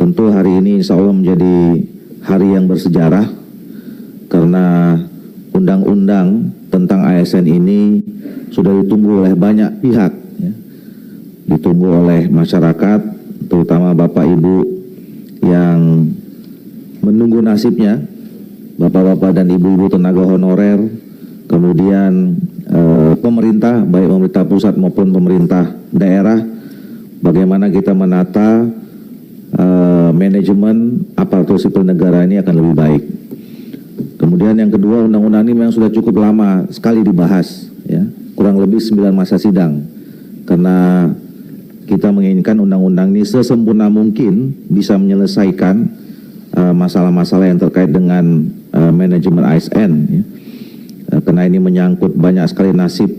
Tentu hari ini insya Allah menjadi hari yang bersejarah karena undang-undang tentang ASN ini sudah ditunggu oleh banyak pihak, ya. Ditunggu oleh masyarakat, terutama Bapak Ibu yang menunggu nasibnya, Bapak-bapak dan Ibu-ibu tenaga honorer, kemudian pemerintah, baik pemerintah pusat maupun pemerintah daerah, bagaimana kita menata manajemen aparatur sipil negara ini akan lebih baik. Kemudian yang kedua, undang-undang ini memang sudah cukup lama sekali dibahas, ya, kurang lebih 9 masa sidang, karena kita menginginkan undang-undang ini sesempurna mungkin bisa menyelesaikan masalah-masalah yang terkait dengan manajemen ASN, ya. Karena ini menyangkut banyak sekali nasib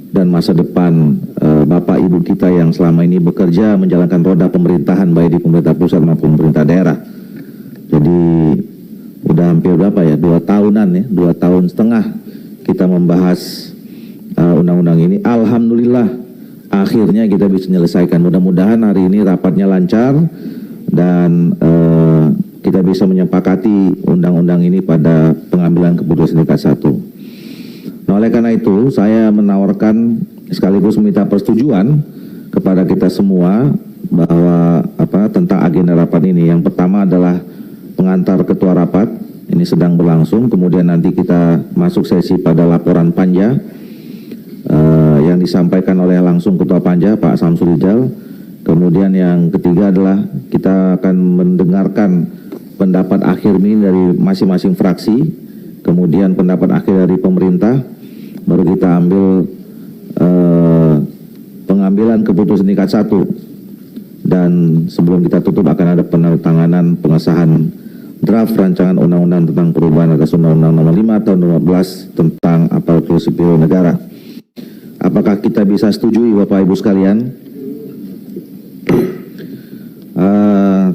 dan masa depan Bapak Ibu kita yang selama ini bekerja menjalankan roda pemerintahan baik di pemerintah pusat maupun pemerintah daerah. Jadi udah hampir berapa ya, 2 tahunan ya, 2 tahun setengah kita membahas undang-undang ini. Alhamdulillah akhirnya kita bisa menyelesaikan. Mudah-mudahan hari ini rapatnya lancar dan kita bisa menyepakati undang-undang ini pada pengambilan keputusan tingkat 1. Nah, oleh karena itu saya menawarkan sekaligus meminta persetujuan kepada kita semua bahwa tentang agenda rapat ini. Yang pertama adalah pengantar ketua rapat, ini sedang berlangsung. Kemudian nanti kita masuk sesi pada laporan panja yang disampaikan oleh langsung ketua panja Pak Samsul Rijal. Kemudian yang ketiga adalah kita akan mendengarkan pendapat akhir ini dari masing-masing fraksi, kemudian pendapat akhir dari pemerintah, baru kita ambil pengambilan keputusan tingkat 1. Dan sebelum kita tutup akan ada penandatanganan pengesahan draft rancangan undang-undang tentang perubahan atas Undang-Undang Nomor 5 Tahun 2012 tentang aparatur sipil negara. Apakah kita bisa setujui Bapak Ibu sekalian?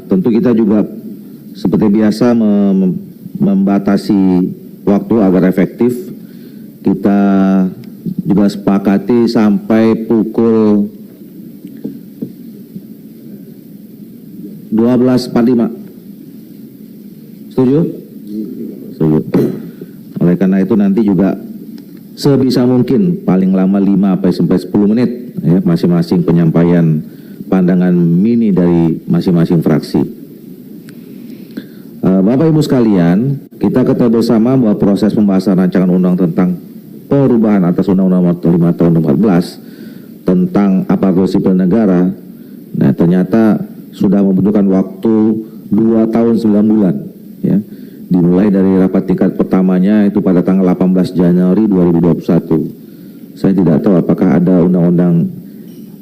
Tentu kita juga seperti biasa membatasi waktu agar efektif. Kita juga sepakati sampai pukul 12.45. Setuju? Setuju. Oleh karena itu nanti juga sebisa mungkin paling lama 5 sampai 10 menit ya, masing-masing penyampaian pandangan mini dari masing-masing fraksi. Bapak Ibu sekalian, kita ketahui bersama bahwa proses pembahasan rancangan undang tentang perubahan atas Undang-Undang Nomor 5 Tahun 2014 tentang aparatur sipil negara, nah ternyata sudah membutuhkan waktu 2 tahun 9 bulan, ya. Dimulai dari rapat tingkat pertamanya itu pada tanggal 18 Januari 2021. Saya tidak tahu apakah ada undang-undang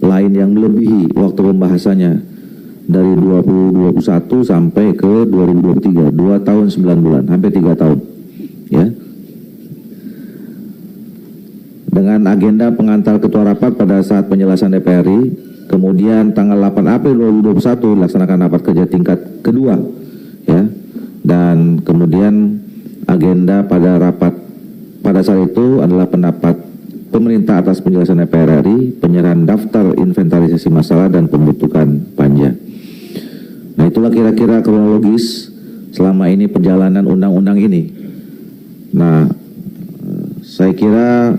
lain yang melebihi waktu pembahasannya dari 2021 sampai ke 2023, 2 tahun 9 bulan, hampir 3 tahun, ya. Dengan agenda pengantar ketua rapat pada saat penjelasan DPRI, kemudian tanggal 8 April 2021 dilaksanakan rapat kerja tingkat kedua, ya. Dan kemudian agenda pada rapat pada saat itu adalah pendapat pemerintah atas penjelasan DPR RI, penyerahan daftar inventarisasi masalah dan pembentukan panja. Nah, itulah kira-kira kronologis selama ini perjalanan undang-undang ini. Nah, saya kira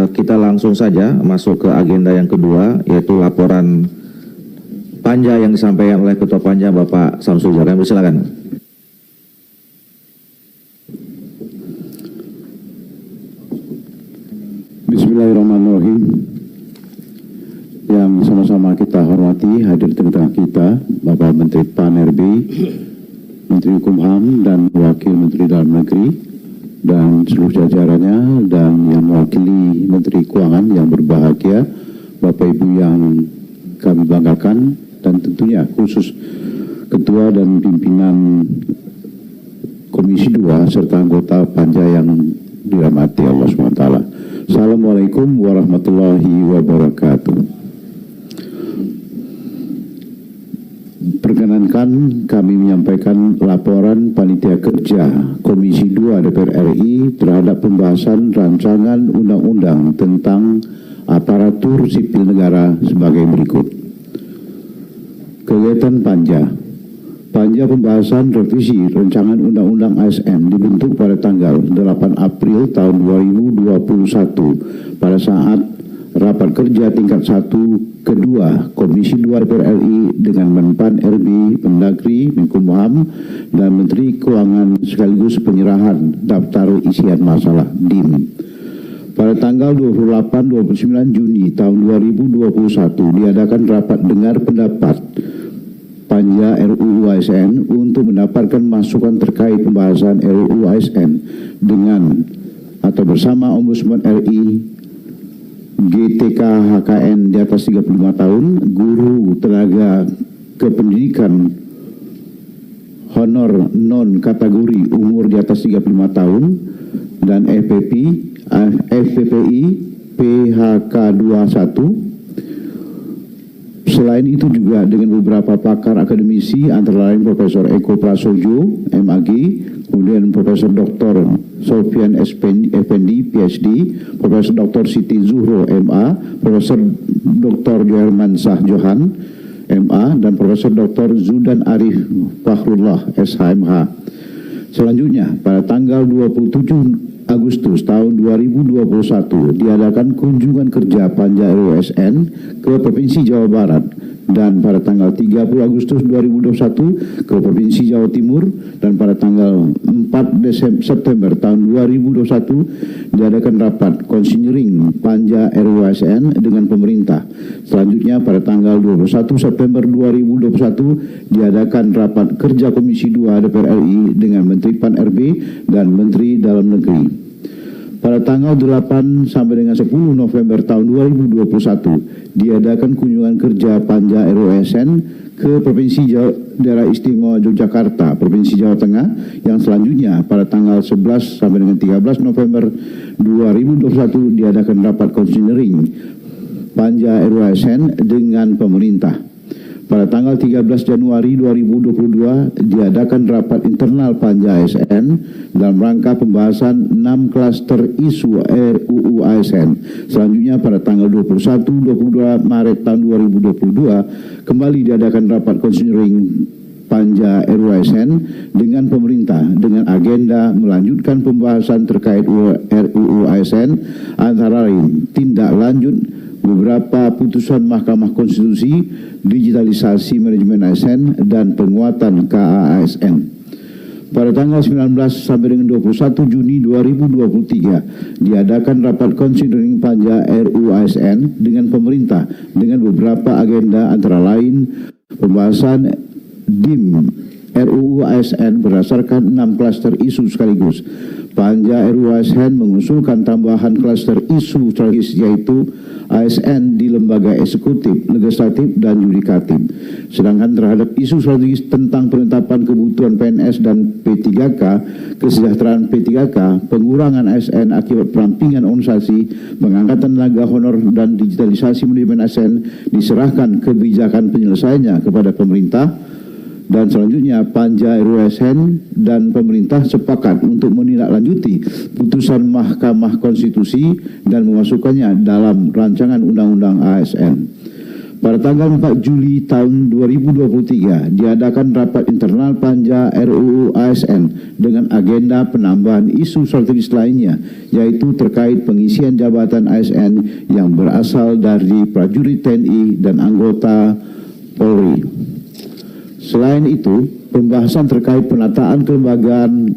kita langsung saja masuk ke agenda yang kedua, yaitu laporan panja yang disampaikan oleh Ketua Panja Bapak Samsul Rijal. Silakan. Bismillahirrahmanirrahim. Yang sama-sama kita hormati hadir di tengah kita Bapak Menteri PAN-RB, Menteri Hukum-HAM dan Wakil Menteri Dalam Negeri dan seluruh jajarannya, dan yang mewakili Menteri Keuangan yang berbahagia, Bapak Ibu yang kami banggakan, dan tentunya khusus Ketua dan Pimpinan Komisi 2 serta anggota Panja yang dirahmati Allah SWT. Assalamualaikum warahmatullahi wabarakatuh. Perkenankan kami menyampaikan laporan Panitia Kerja Komisi 2 DPR RI terhadap pembahasan rancangan undang-undang tentang aparatur sipil negara sebagai berikut. Kegiatan Panja. Panja pembahasan revisi rancangan Undang-Undang ASN dibentuk pada tanggal 8 April tahun 2021 pada saat rapat kerja tingkat 1 kedua Komisi 2 DPR RI dengan Menpan RB, Mendagri, Menkumham, dan Menteri Keuangan sekaligus penyerahan daftar isian masalah DIM. Pada tanggal 28-29 Juni tahun 2021 diadakan rapat dengar pendapat Panja RUU ASN untuk mendapatkan masukan terkait pembahasan RUU ASN dengan atau bersama Ombudsman RI, GTK HKN di atas 35 tahun, guru tenaga kependidikan honor non kategori umur di atas 35 tahun, dan FPPI PHK 21. Selain itu juga dengan beberapa pakar akademisi antara lain Profesor Eko Prasojo, MAG, kemudian Profesor Dr. Sofian Effendi, PhD, Profesor Dr. Siti Zuhro, MA, Profesor Dr. Joherman Shah Johan, MA, dan Profesor Dr. Zudan Arif Fakhrullah, SHMH. Selanjutnya, pada tanggal 27 Agustus tahun 2021 diadakan kunjungan kerja Panja RUU ASN ke Provinsi Jawa Barat, dan pada tanggal 30 Agustus 2021 ke Provinsi Jawa Timur, dan pada tanggal 4 September tahun 2021 diadakan rapat konsinyering Panja RUU ASN dengan pemerintah. Selanjutnya pada tanggal 21 September 2021 diadakan rapat kerja Komisi 2 DPR RI dengan Menteri Pan RB dan Menteri Dalam Negeri. Pada tanggal 8 sampai dengan 10 November tahun 2021 diadakan kunjungan kerja Panja RUU ASN ke Provinsi Daerah Istimewa Yogyakarta, Provinsi Jawa Tengah, yang selanjutnya pada tanggal 11 sampai dengan 13 November 2021 diadakan rapat konsinyering Panja RUU ASN dengan pemerintah. Pada tanggal 13 Januari 2022 diadakan rapat internal Panja ASN dalam rangka pembahasan 6 klaster isu RUU ASN. Selanjutnya pada tanggal 21-22 Maret tahun 2022 kembali diadakan rapat konsinyering Panja RUU ASN dengan pemerintah dengan agenda melanjutkan pembahasan terkait RUU ASN, antara lain tindak lanjut beberapa putusan Mahkamah Konstitusi, digitalisasi manajemen ASN, dan penguatan KAASN. Pada tanggal 19 sampai dengan 21 Juni 2023 diadakan rapat konsinyering Panja RUU ASN dengan pemerintah dengan beberapa agenda antara lain pembahasan DIM RUU ASN berdasarkan 6 klaster isu sekaligus. Panja RUU ASN mengusulkan tambahan klaster isu strategis yaitu ASN di lembaga eksekutif, legislatif, dan yudikatif. Sedangkan terhadap isu strategis tentang penetapan kebutuhan PNS dan P3K, kesejahteraan P3K, pengurangan ASN akibat perampingan organisasi, pengangkatan tenaga honor, dan digitalisasi manajemen ASN diserahkan kebijakan penyelesaiannya kepada pemerintah. Dan selanjutnya Panja RUU ASN dan pemerintah sepakat untuk menindaklanjuti putusan Mahkamah Konstitusi dan memasukkannya dalam rancangan Undang-Undang ASN. Pada tanggal 4 Juli tahun 2023 diadakan rapat internal Panja RUU ASN dengan agenda penambahan isu strategis lainnya, yaitu terkait pengisian jabatan ASN yang berasal dari prajurit TNI dan anggota Polri. Selain itu, pembahasan terkait penataan kelembagaan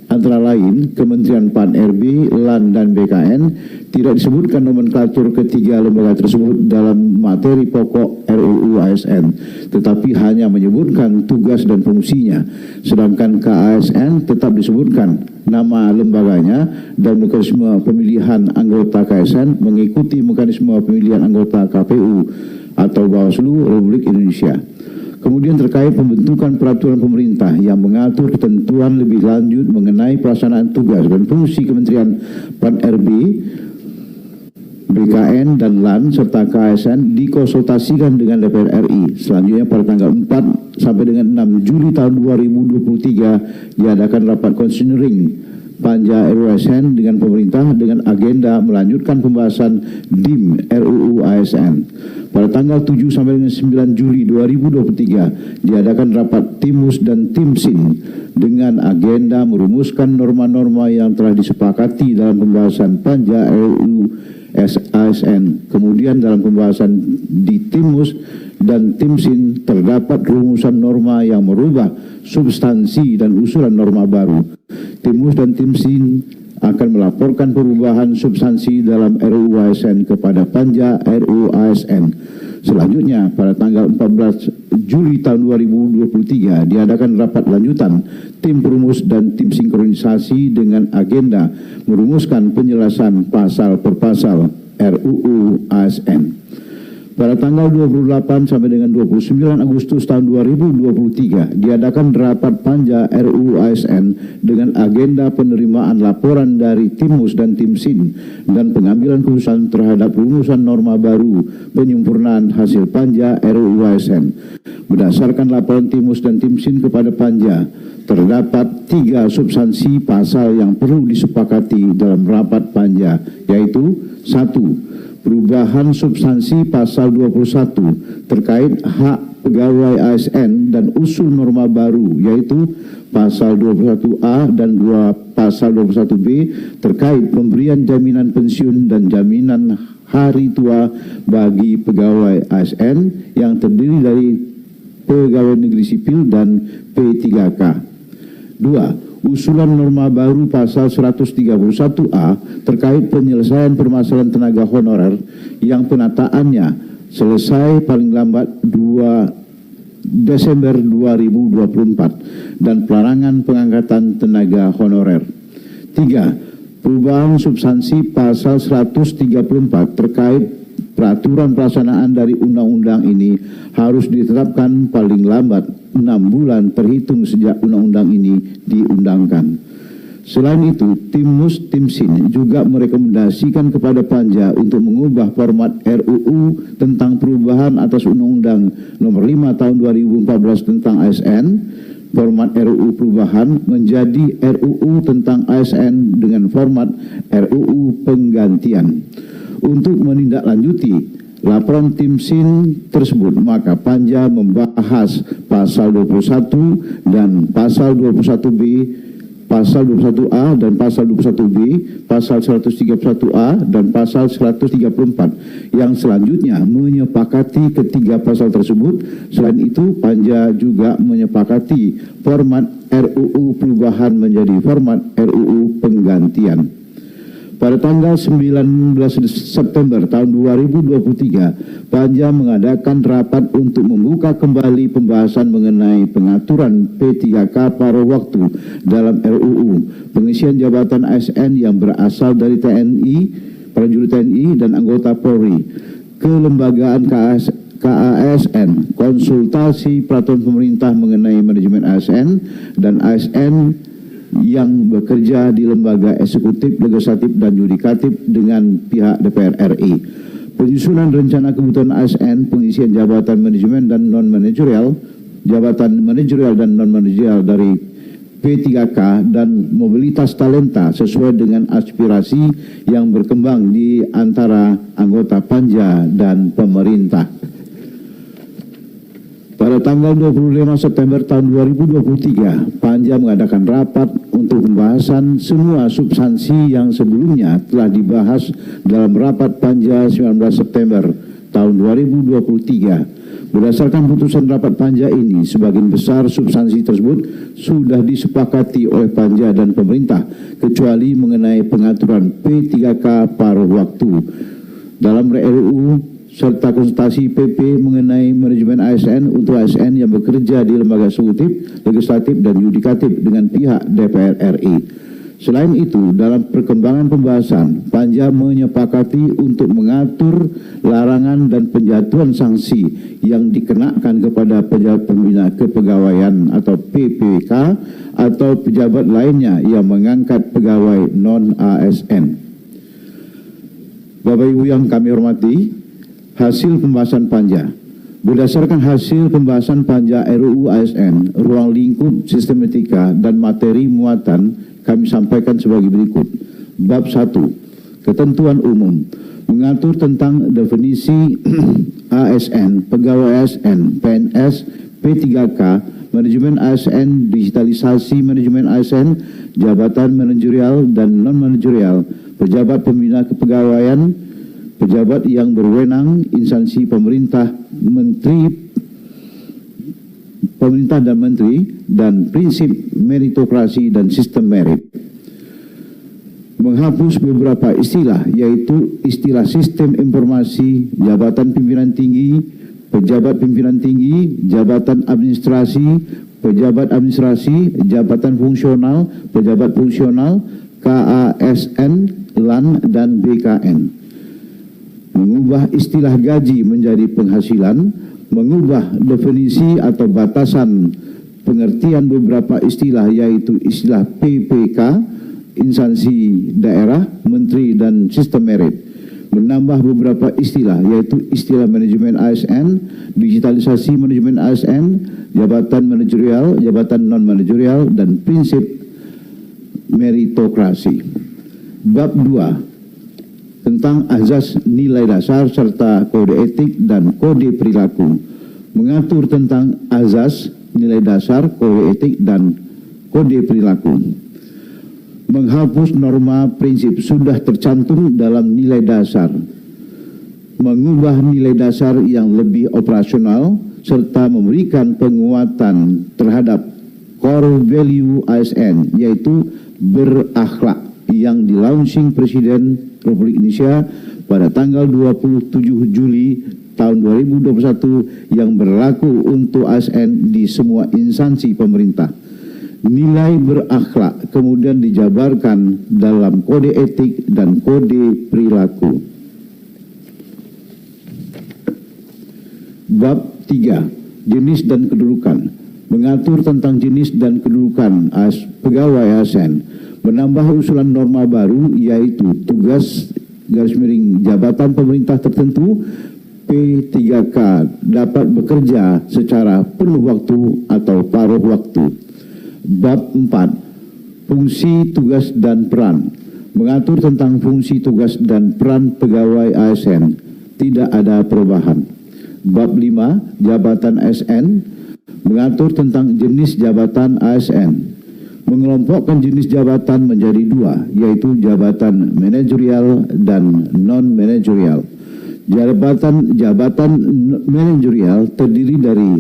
antara lain Kementerian Pan RB, LAN, dan BKN tidak disebutkan nomenklatur ketiga lembaga tersebut dalam materi pokok RUU ASN, tetapi hanya menyebutkan tugas dan fungsinya. Sedangkan KASN tetap disebutkan nama lembaganya dan mekanisme pemilihan anggota KASN mengikuti mekanisme pemilihan anggota KPU atau Bawaslu Republik Indonesia. Kemudian terkait pembentukan peraturan pemerintah yang mengatur ketentuan lebih lanjut mengenai pelaksanaan tugas dan fungsi Kementerian Pan RB, BKN, dan LAN serta KASN dikonsultasikan dengan DPR RI. Selanjutnya pada tanggal 4 sampai dengan 6 Juli tahun 2023 diadakan rapat konsinyering Panja RUU ASN dengan pemerintah dengan agenda melanjutkan pembahasan DIM RUU ASN. Pada tanggal 7 sampai dengan 9 Juli 2023 diadakan rapat Timus dan Timsin dengan agenda merumuskan norma-norma yang telah disepakati dalam pembahasan Panja RUU ASN. Kemudian dalam pembahasan di Timus dan Timsin terdapat rumusan norma yang merubah substansi dan usulan norma baru. Timus dan Timsin akan melaporkan perubahan substansi dalam RUU ASN kepada Panja RUU ASN. Selanjutnya, pada tanggal 14 Juli tahun 2023 diadakan rapat lanjutan tim perumus dan tim sinkronisasi dengan agenda merumuskan penjelasan pasal per pasal RUU ASN. Pada tanggal 28 sampai dengan 29 Agustus tahun 2023 diadakan rapat Panja RUU ASN dengan agenda penerimaan laporan dari Timus dan Timsin dan pengambilan keputusan terhadap rumusan norma baru penyempurnaan hasil Panja RUU ASN. Berdasarkan laporan Timus dan Timsin kepada Panja, terdapat 3 substansi pasal yang perlu disepakati dalam rapat Panja, yaitu 1. Perubahan substansi pasal 21 terkait hak pegawai ASN dan usul norma baru, yaitu pasal 21A dan pasal 21B terkait pemberian jaminan pensiun dan jaminan hari tua bagi pegawai ASN yang terdiri dari pegawai negeri sipil dan P3K. 2. Usulan norma baru pasal 131A terkait penyelesaian permasalahan tenaga honorer yang penataannya selesai paling lambat 2 Desember 2024 dan pelarangan pengangkatan tenaga honorer. 3. Perubahan substansi pasal 134 terkait peraturan pelaksanaan dari undang-undang ini harus ditetapkan paling lambat 6 bulan terhitung sejak undang-undang ini diundangkan. Selain itu, Timus Timsin juga merekomendasikan kepada Panja untuk mengubah format RUU tentang perubahan atas Undang-Undang Nomor 5 Tahun 2014 tentang ASN, format RUU perubahan menjadi RUU tentang ASN dengan format RUU penggantian. Untuk menindaklanjuti laporan Timsin tersebut, maka Panja membahas pasal 21 dan pasal 21B, pasal 21A dan pasal 21B, pasal 131A dan pasal 134 yang selanjutnya menyepakati ketiga pasal tersebut. Selain itu, Panja juga menyepakati format RUU perubahan menjadi format RUU penggantian. Pada tanggal 19 September tahun 2023, Panja mengadakan rapat untuk membuka kembali pembahasan mengenai pengaturan P3K paruh waktu dalam RUU pengisian jabatan ASN yang berasal dari TNI, prajurit TNI dan anggota Polri, kelembagaan KASN, konsultasi peraturan pemerintah mengenai manajemen ASN dan ASN yang bekerja di lembaga eksekutif, legislatif, dan yudikatif dengan pihak DPR RI. Penyusunan rencana kebutuhan ASN, pengisian jabatan manajemen dan non-manajerial, jabatan manajerial dan non-manajerial dari P3K dan mobilitas talenta sesuai dengan aspirasi yang berkembang di antara anggota Panja dan pemerintah. Pada tanggal 25 September tahun 2023, Panja mengadakan rapat untuk pembahasan semua substansi yang sebelumnya telah dibahas dalam rapat Panja 19 September tahun 2023. Berdasarkan putusan rapat Panja ini, sebagian besar substansi tersebut sudah disepakati oleh Panja dan pemerintah, kecuali mengenai pengaturan P3K paruh waktu. Dalam RUU serta konsultasi PP mengenai manajemen ASN untuk ASN yang bekerja di lembaga eksekutif, legislatif, dan yudikatif dengan pihak DPR RI. Selain itu, dalam perkembangan pembahasan, Panja menyepakati untuk mengatur larangan dan penjatuhan sanksi yang dikenakan kepada pejabat pembina kepegawaian atau PPK atau pejabat lainnya yang mengangkat pegawai non-ASN. Bapak Ibu yang kami hormati, hasil pembahasan Panja. Berdasarkan hasil pembahasan Panja RUU ASN, ruang lingkup sistematika dan materi muatan kami sampaikan sebagai berikut. Bab 1, ketentuan umum, mengatur tentang definisi ASN, pegawai ASN, PNS, P3K, manajemen ASN, digitalisasi manajemen ASN, jabatan manajerial dan non-manajerial, pejabat pembina kepegawaian, pejabat yang berwenang, instansi pemerintah, pemerintah dan menteri, dan prinsip meritokrasi dan sistem merit. Menghapus beberapa istilah, yaitu istilah sistem informasi, jabatan pimpinan tinggi, pejabat pimpinan tinggi, jabatan administrasi, pejabat administrasi, jabatan fungsional, pejabat fungsional, KASN, LAN, dan BKN. Mengubah istilah gaji menjadi penghasilan, mengubah definisi atau batasan pengertian beberapa istilah, yaitu istilah PPK, instansi daerah, menteri, dan sistem merit. Menambah beberapa istilah, yaitu istilah manajemen ASN, digitalisasi manajemen ASN, jabatan manajerial, jabatan non-manajerial, dan prinsip meritokrasi. Bab 2, tentang azas nilai dasar serta kode etik dan kode perilaku, mengatur tentang azas nilai dasar, kode etik, dan kode perilaku. Menghapus norma prinsip sudah tercantum dalam nilai dasar, mengubah nilai dasar yang lebih operasional, serta memberikan penguatan terhadap core value ASN, yaitu berakhlak, yang dilaunching Presiden Republik Indonesia pada tanggal 27 Juli tahun 2021 yang berlaku untuk ASN di semua instansi pemerintah. Nilai berakhlak kemudian dijabarkan dalam kode etik dan kode perilaku. Bab 3, jenis dan kedudukan, mengatur tentang jenis dan kedudukan pegawai ASN, menambah usulan norma baru, yaitu tugas _jabatan pemerintah tertentu P3K dapat bekerja secara penuh waktu atau paruh waktu. Bab 4, fungsi, tugas, dan peran, mengatur tentang fungsi, tugas, dan peran pegawai ASN, tidak ada perubahan. Bab 5, jabatan ASN, mengatur tentang jenis jabatan ASN, mengelompokkan jenis jabatan menjadi dua, yaitu jabatan manajerial dan non-manajerial. Jabatan manajerial terdiri dari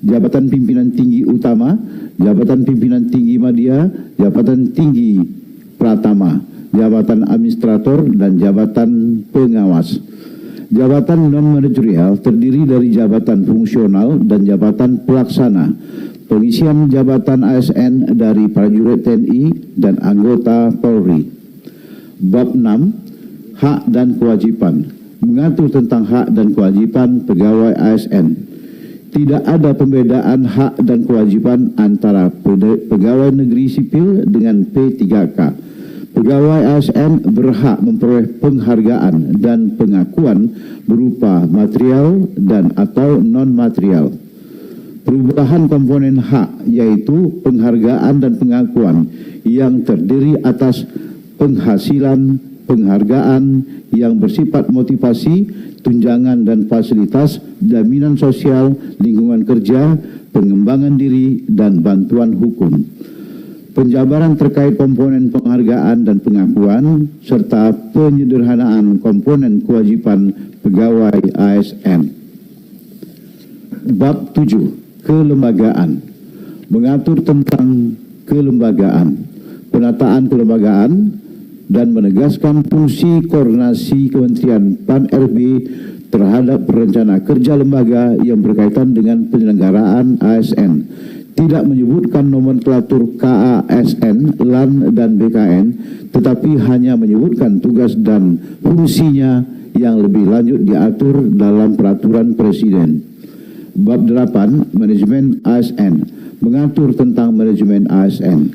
jabatan pimpinan tinggi utama, jabatan pimpinan tinggi media, jabatan tinggi pratama, jabatan administrator, dan jabatan pengawas. Jabatan non-manajerial terdiri dari jabatan fungsional dan jabatan pelaksana. Pengisian jabatan ASN dari prajurit TNI dan anggota Polri. Bab 6, hak dan kewajiban, mengatur tentang hak dan kewajiban pegawai ASN. Tidak ada pembedaan hak dan kewajiban antara pegawai negeri sipil dengan P3K. Pegawai ASN berhak memperoleh penghargaan dan pengakuan berupa material dan atau non-material. Perubahan komponen hak, yaitu penghargaan dan pengakuan yang terdiri atas penghasilan, penghargaan yang bersifat motivasi, tunjangan dan fasilitas, jaminan sosial, lingkungan kerja, pengembangan diri, dan bantuan hukum. Penjabaran terkait komponen penghargaan dan pengakuan, serta penyederhanaan komponen kewajiban pegawai ASN. Bab 7, kelembagaan, mengatur tentang kelembagaan, penataan kelembagaan, dan menegaskan fungsi koordinasi Kementerian PAN-RB terhadap rencana kerja lembaga yang berkaitan dengan penyelenggaraan ASN. Tidak menyebutkan nomenklatur KASN, LAN, dan BKN, tetapi hanya menyebutkan tugas dan fungsinya yang lebih lanjut diatur dalam peraturan Presiden. Bab 8, manajemen ASN, mengatur tentang manajemen ASN,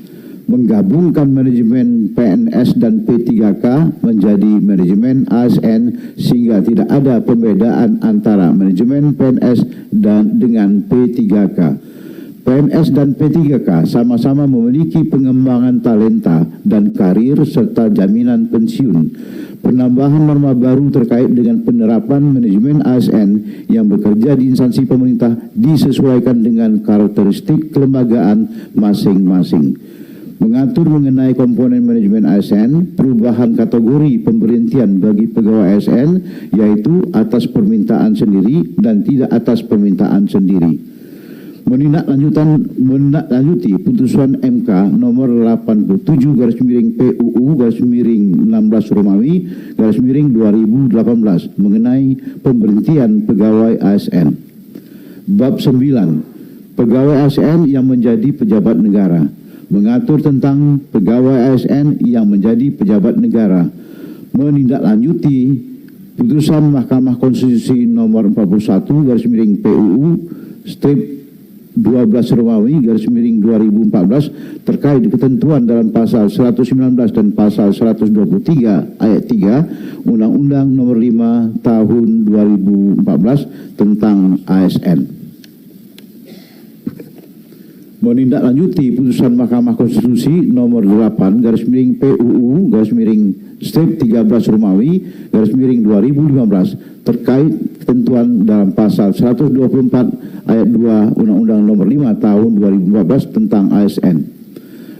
menggabungkan manajemen PNS dan P3K menjadi manajemen ASN sehingga tidak ada pembedaan antara manajemen PNS dan dengan P3K. PNS dan P3K sama-sama memiliki pengembangan talenta dan karir serta jaminan pensiun. Penambahan norma baru terkait dengan penerapan manajemen ASN yang bekerja di instansi pemerintah disesuaikan dengan karakteristik kelembagaan masing-masing. Mengatur mengenai komponen manajemen ASN, perubahan kategori pemberhentian bagi pegawai ASN, yaitu atas permintaan sendiri dan tidak atas permintaan sendiri. Menindaklanjuti putusan MK nomor 87/PUU/16 Romawi /2018 mengenai pemberhentian pegawai ASN. Bab 9. Pegawai ASN yang menjadi pejabat negara. Mengatur tentang pegawai ASN yang menjadi pejabat negara. Menindaklanjuti putusan Mahkamah Konstitusi nomor 41/PUU 12 Romawi /2014 terkait ketentuan dalam pasal 119 dan pasal 123 ayat 3 Undang-Undang nomor 5 tahun 2014 tentang ASN. Menindaklanjuti putusan Mahkamah Konstitusi nomor 8/PUU 13 Romawi /2015 terkait ketentuan dalam pasal 124 ayat 2 Undang-Undang nomor 5 tahun 2014 tentang ASN.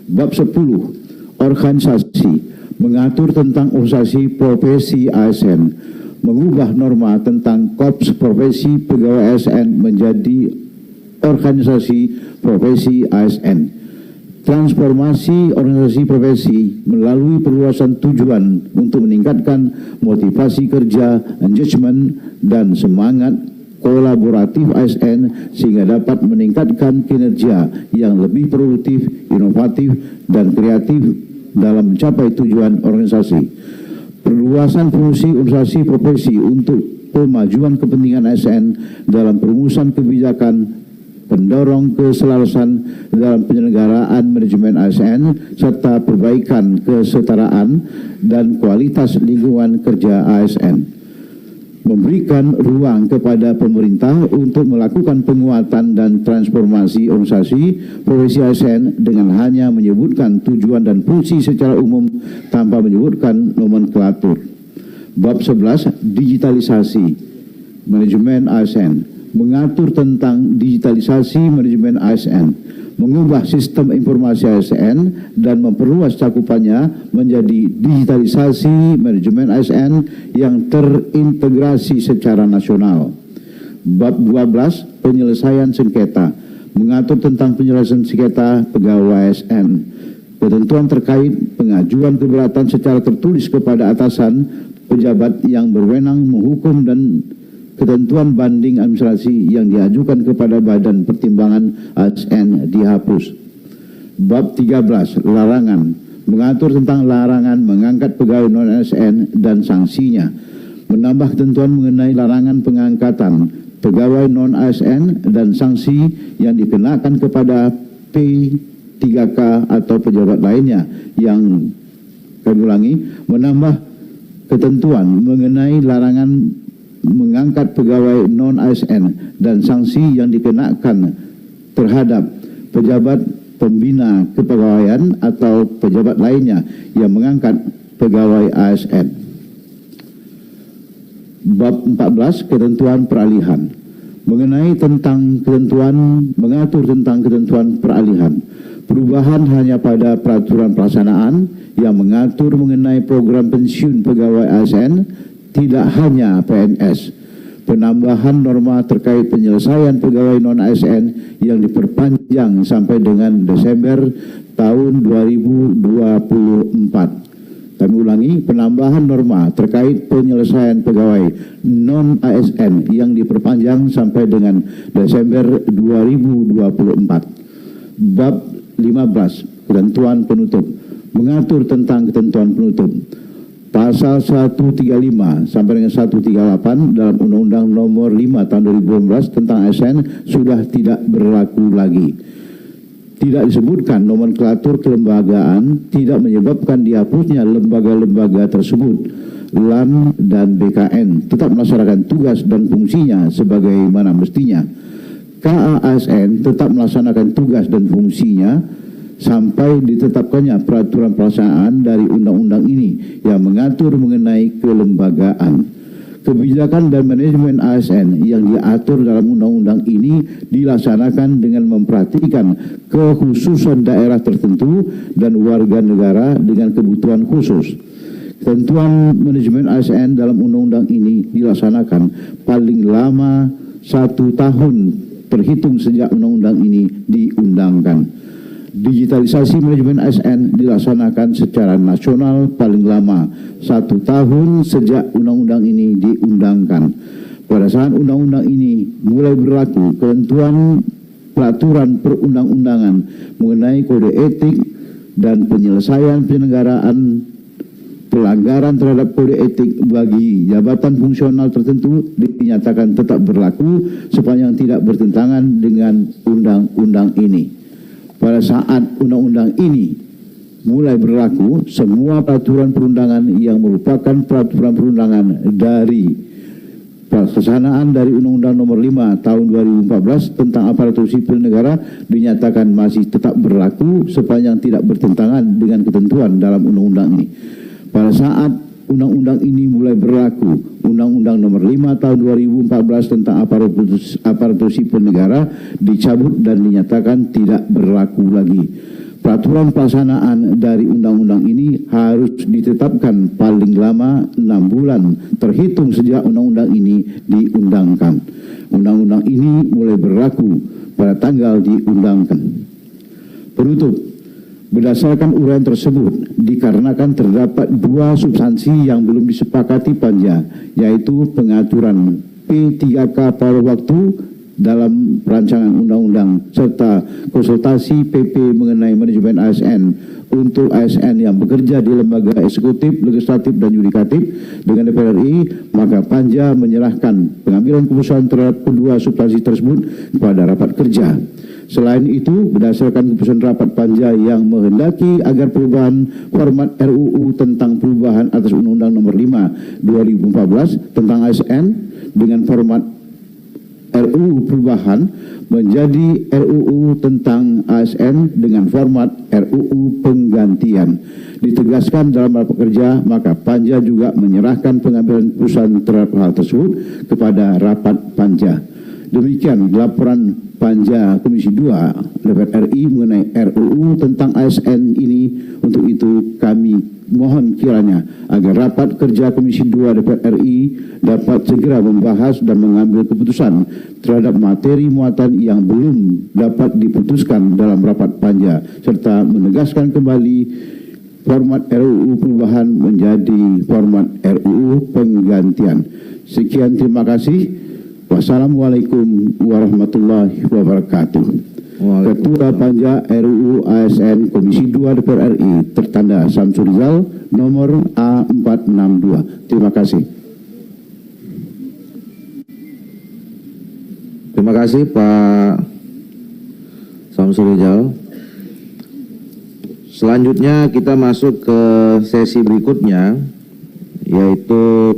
Bab 10. Organisasi. Mengatur tentang organisasi profesi ASN. Mengubah norma tentang korps profesi pegawai ASN menjadi organisasi profesi ASN. Transformasi organisasi profesi melalui perluasan tujuan untuk meningkatkan motivasi kerja, engagement, dan semangat kolaboratif ASN sehingga dapat meningkatkan kinerja yang lebih produktif, inovatif, dan kreatif dalam mencapai tujuan organisasi. Perluasan fungsi organisasi profesi untuk pemajuan kepentingan ASN dalam perumusan kebijakan, pendorong keselarasan dalam penyelenggaraan manajemen ASN, serta perbaikan kesetaraan dan kualitas lingkungan kerja ASN. Memberikan ruang kepada pemerintah untuk melakukan penguatan dan transformasi organisasi profesi ASN dengan hanya menyebutkan tujuan dan fungsi secara umum tanpa menyebutkan nomenklatur. Bab 11. Digitalisasi manajemen ASN. Mengatur tentang digitalisasi manajemen ASN, mengubah sistem informasi ASN dan memperluas cakupannya menjadi digitalisasi manajemen ASN yang terintegrasi secara nasional. Bab 12. Penyelesaian sengketa. Mengatur tentang penyelesaian sengketa pegawai ASN. Ketentuan terkait pengajuan keberatan secara tertulis kepada atasan pejabat yang berwenang menghukum dan ketentuan banding administrasi yang diajukan kepada Badan Pertimbangan ASN dihapus. Bab 13. Larangan. Mengatur tentang larangan mengangkat pegawai non-ASN dan sanksinya. Menambah ketentuan mengenai larangan pengangkatan pegawai non-ASN dan sanksi yang dikenakan kepada P3K atau pejabat lainnya yang, kami ulangi, menambah ketentuan mengenai larangan mengangkat pegawai non-ASN dan sanksi yang dikenakan terhadap pejabat pembina kepegawaian atau pejabat lainnya yang mengangkat pegawai ASN. Bab 14. Ketentuan peralihan. Mengatur tentang ketentuan peralihan. Perubahan hanya pada peraturan pelaksanaan yang mengatur mengenai program pensiun pegawai ASN, tidak hanya PNS. Penambahan norma terkait penyelesaian pegawai non-ASN yang diperpanjang sampai dengan Desember tahun 2024. Kami ulangi, penambahan norma terkait penyelesaian pegawai non-ASN yang diperpanjang sampai dengan Desember 2024. Bab 15. Ketentuan penutup. Mengatur tentang ketentuan penutup. Pasal 135 sampai dengan 138 dalam Undang-Undang nomor 5 tahun 2012 tentang ASN sudah tidak berlaku lagi. Tidak disebutkan nomenklatur kelembagaan, tidak menyebabkan dihapusnya lembaga-lembaga tersebut. LAN dan BKN tetap melaksanakan tugas dan fungsinya sebagaimana mestinya. KAASN tetap melaksanakan tugas dan fungsinya sampai ditetapkannya peraturan pelaksanaan dari undang-undang ini yang mengatur mengenai kelembagaan. Kebijakan dan manajemen ASN yang diatur dalam undang-undang ini dilaksanakan dengan memperhatikan kekhususan daerah tertentu dan warga negara dengan kebutuhan khusus. Ketentuan manajemen ASN dalam undang-undang ini dilaksanakan paling lama 1 tahun terhitung sejak undang-undang ini diundangkan. Digitalisasi manajemen ASN dilaksanakan secara nasional paling lama 1 tahun sejak undang-undang ini diundangkan. Pada saat undang-undang ini mulai berlaku, ketentuan peraturan perundang-undangan mengenai kode etik dan penyelesaian penyelenggaraan pelanggaran terhadap kode etik bagi jabatan fungsional tertentu dinyatakan tetap berlaku sepanjang tidak bertentangan dengan undang-undang ini. Pada saat undang-undang ini mulai berlaku, semua peraturan perundangan yang merupakan peraturan perundangan dari pelaksanaan dari Undang-Undang Nomor 5 Tahun 2014 tentang aparatur sipil negara dinyatakan masih tetap berlaku sepanjang tidak bertentangan dengan ketentuan dalam undang-undang ini. Pada saat undang-undang ini mulai berlaku, Undang-Undang Nomor 5 Tahun 2014 tentang aparatur sipil negara dicabut dan dinyatakan tidak berlaku lagi. Peraturan pelaksanaan dari undang-undang ini harus ditetapkan paling lama 6 bulan terhitung sejak undang-undang ini diundangkan. Undang-undang ini mulai berlaku pada tanggal diundangkan. Penutup. Berdasarkan uraian tersebut, dikarenakan terdapat 2 substansi yang belum disepakati Panja, yaitu pengaturan P3K pada waktu dalam rancangan undang-undang serta konsultasi PP mengenai manajemen ASN untuk ASN yang bekerja di lembaga eksekutif, legislatif, dan yudikatif dengan DPR RI, maka Panja menyerahkan pengambilan keputusan terhadap kedua substansi tersebut kepada rapat kerja. Selain itu, berdasarkan keputusan rapat Panja yang menghendaki agar perubahan format RUU tentang perubahan atas Undang-Undang Nomor 5 2014 tentang ASN dengan format RUU perubahan menjadi RUU tentang ASN dengan format RUU penggantian. Ditegaskan dalam rapat kerja, maka Panja juga menyerahkan pengambilan keputusan terhadap hal tersebut kepada rapat Panja. Demikian laporan Panja Komisi 2 DPR RI mengenai RUU tentang ASN ini. Untuk itu kami mohon kiranya agar rapat kerja Komisi 2 DPR RI dapat segera membahas dan mengambil keputusan terhadap materi muatan yang belum dapat diputuskan dalam rapat Panja serta menegaskan kembali format RUU perubahan menjadi format RUU penggantian. Sekian, terima kasih. Wassalamualaikum warahmatullahi wabarakatuh. Ketua Panja RUU ASN Komisi 2 DPR RI tertanda Samsul Rizal nomor A462. Terima kasih. Terima kasih Pak Samsul Rizal. Selanjutnya kita masuk ke sesi berikutnya, yaitu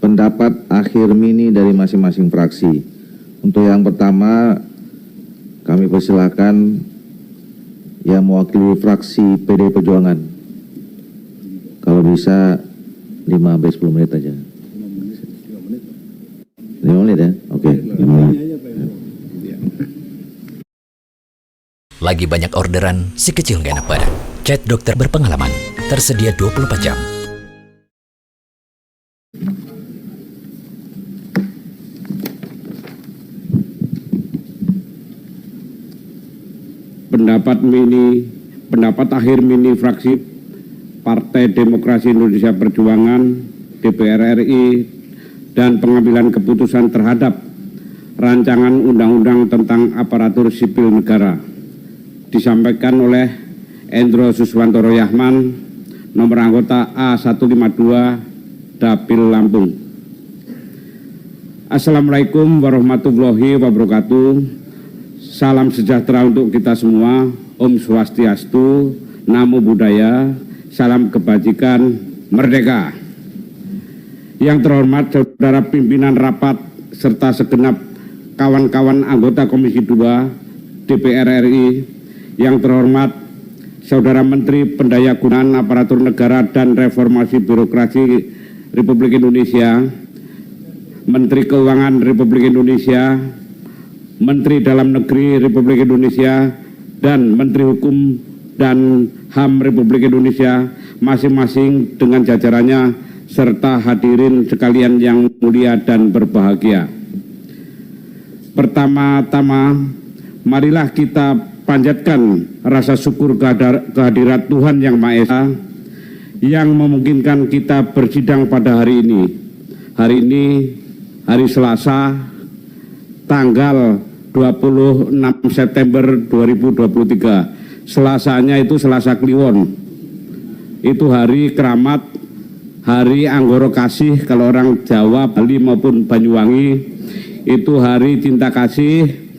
pendapat akhir mini dari masing-masing fraksi. Untuk yang pertama, kami persilakan yang mewakili fraksi PD Perjuangan. Kalau bisa 5-10 menit aja. 5 menit ya? Oke. Lagi banyak orderan, si kecil gak enak badan. Chat dokter berpengalaman, tersedia 24 jam. Pendapat akhir mini fraksi Partai Demokrasi Indonesia Perjuangan DPR RI dan pengambilan keputusan terhadap rancangan undang-undang tentang aparatur sipil negara disampaikan oleh Endro Suswantoro Yahman, nomor anggota A152 Dapil Lampung. Assalamualaikum warahmatullahi wabarakatuh. Salam sejahtera untuk kita semua. Om Swastiastu, Namo Buddhaya, salam kebajikan, merdeka. Yang terhormat saudara pimpinan rapat serta segenap kawan-kawan anggota Komisi 2 DPR RI yang terhormat Saudara Menteri Pendayagunaan Aparatur Negara dan Reformasi Birokrasi Republik Indonesia, Menteri Keuangan Republik Indonesia, Menteri Dalam Negeri Republik Indonesia, dan Menteri Hukum dan HAM Republik Indonesia masing-masing dengan jajarannya, serta hadirin sekalian yang mulia dan berbahagia. Pertama-tama, marilah kita panjatkan rasa syukur kehadirat Tuhan Yang Maha Esa yang memungkinkan kita bersidang pada hari ini. Hari ini, hari Selasa, tanggal 26 September 2023. Selasanya itu Selasa Kliwon. Itu hari keramat, hari Anggoro Kasih kalau orang Jawa, Bali maupun Banyuwangi. Itu hari cinta kasih.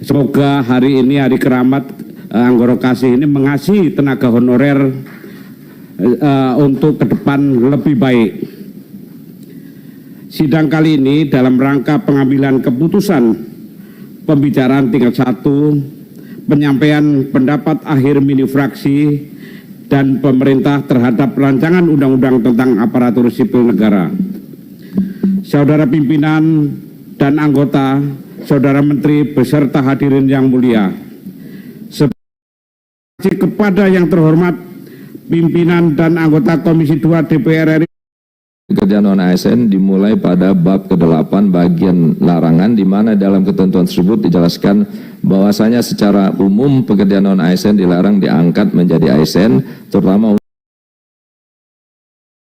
Semoga hari ini, hari keramat Anggoro Kasih ini mengasihi tenaga honorer untuk ke depan lebih baik. Sidang kali ini dalam rangka pengambilan keputusan pembicaraan tingkat 1, penyampaian pendapat akhir mini fraksi dan pemerintah terhadap rancangan undang-undang tentang aparatur sipil negara. Saudara pimpinan dan anggota, saudara menteri beserta hadirin yang mulia, kepada yang terhormat pimpinan dan anggota Komisi 2 DPR RI, pekerjaan non-ASN dimulai pada bab ke-8 bagian larangan, di mana dalam ketentuan tersebut dijelaskan bahwasanya secara umum pekerjaan non-ASN dilarang diangkat menjadi ASN, terutama